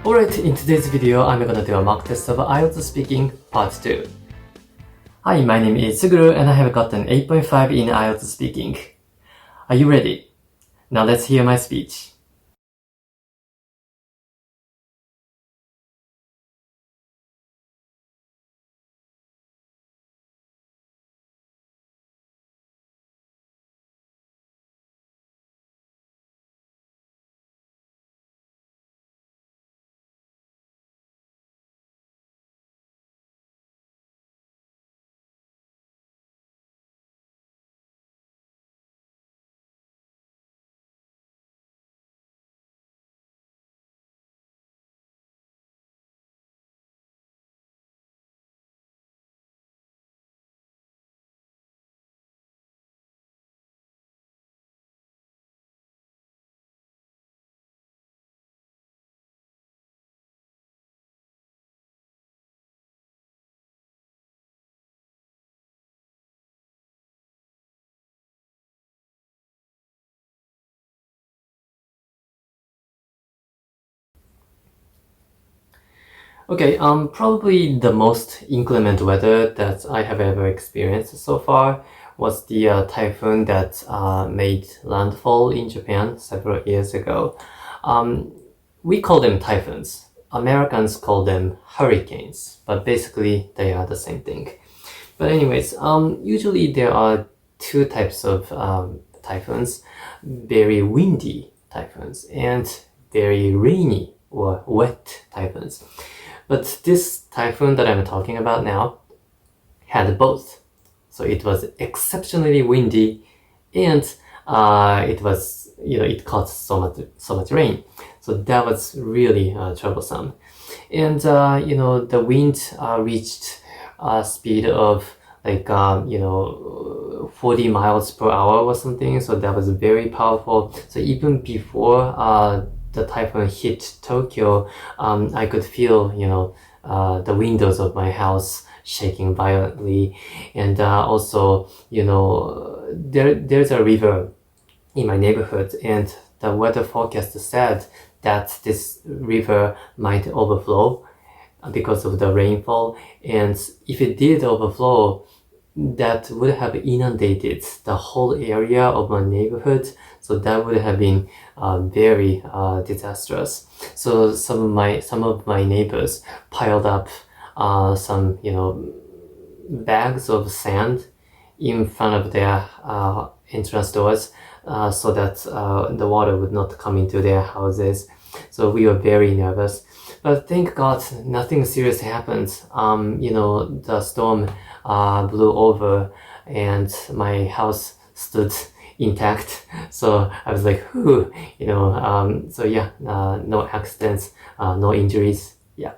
Alright, in today's video, I'm gonna do a mock test of IELTS speaking part 2. Hi, my name is Suguru and I have gotten 8.5 in IELTS speaking. Are you ready? Now let's hear my speech. Okay, probably the most inclement weather that I have ever experienced so far was the typhoon that made landfall in Japan several years ago. We call them typhoons. Americans call them hurricanes, but basically they are the same thing. But anyways, usually there are two types of typhoons, very windy typhoons and very rainy or wet typhoons. But this typhoon that I'm talking about now had both. So it was exceptionally windy and it was, it caused so much rain. So that was really troublesome. And, the wind reached a speed of like, 40 miles per hour or something. So that was very powerful. So even before the typhoon hit Tokyo, I could feel, the windows of my house shaking violently. And also, there's a river in my neighborhood, and the weather forecast said that this river might overflow because of the rainfall. And if it did overflow, that would have inundated the whole area of my neighborhood. So that would have been very disastrous. So some of my neighbors piled up some bags of sand in front of their entrance doors so that the water would not come into their houses. So we were very nervous. But thank God nothing serious happened. The storm blew over and my house stood intact. So I was like, whew, so yeah, no accidents, no injuries. Yeah.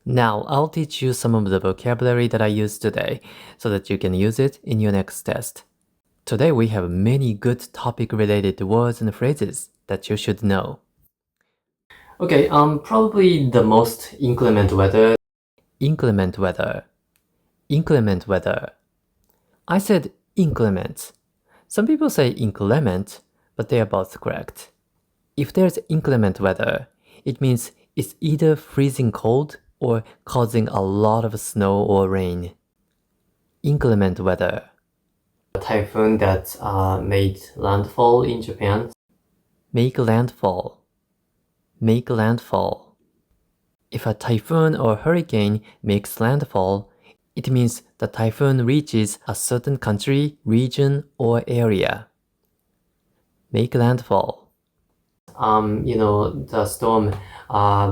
Now I'll teach you some of the vocabulary that I used today so that you can use it in your next test. Today we have many good topic-related words and phrases that you should know. Okay, probably the most inclement weather. Inclement weather. Inclement weather. I said inclement. Some people say inclement, but they are both correct. If there's inclement weather, it means it's either freezing cold or causing a lot of snow or rain. Inclement weather. A typhoon that made landfall in Japan. Make landfall. Make landfall. If a typhoon or hurricane makes landfall, it means the typhoon reaches a certain country, region, or area. Make landfall. The storm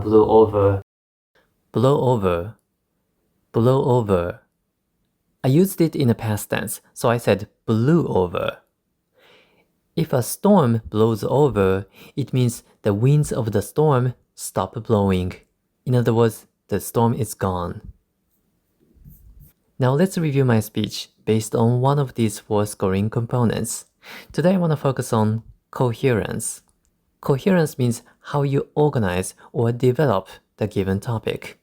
blew over. Blow over. Blow over. I used it in the past tense, so I said blew over. If a storm blows over, it means the winds of the storm stop blowing. In other words, the storm is gone. Now let's review my speech based on one of these four scoring components. Today I want to focus on coherence. Coherence means how you organize or develop the given topic.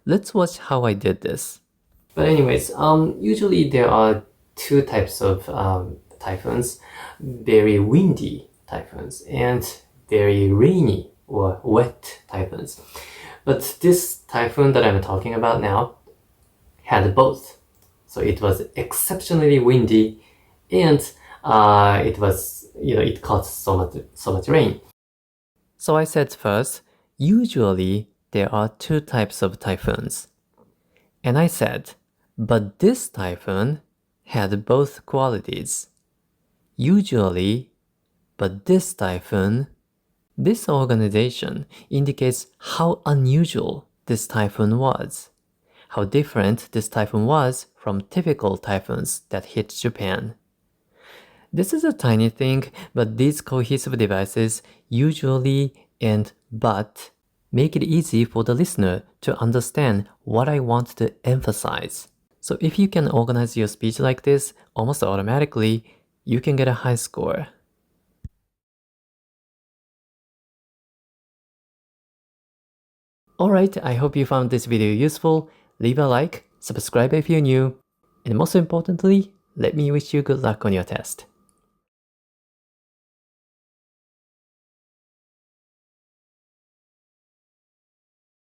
Let's watch how I did this. But anyways, usually there are two types of typhoons, very windy typhoons and very rainy or wet typhoons. But this typhoon that I'm talking about now had both. So it was exceptionally windy, and it caused so much rain. So I said first, usually there are two types of typhoons. And I said, but this typhoon had both qualities. Usually, but this typhoon, this organization indicates how unusual this typhoon was, how different this typhoon was from typical typhoons that hit Japan. This is a tiny thing, but these cohesive devices, usually and but, make it easy for the listener to understand what I want to emphasize. So if you can organize your speech like this, almost automatically, you can get a high score. Alright, I hope you found this video useful. Leave a like, subscribe if you're new, and most importantly, let me wish you good luck on your test.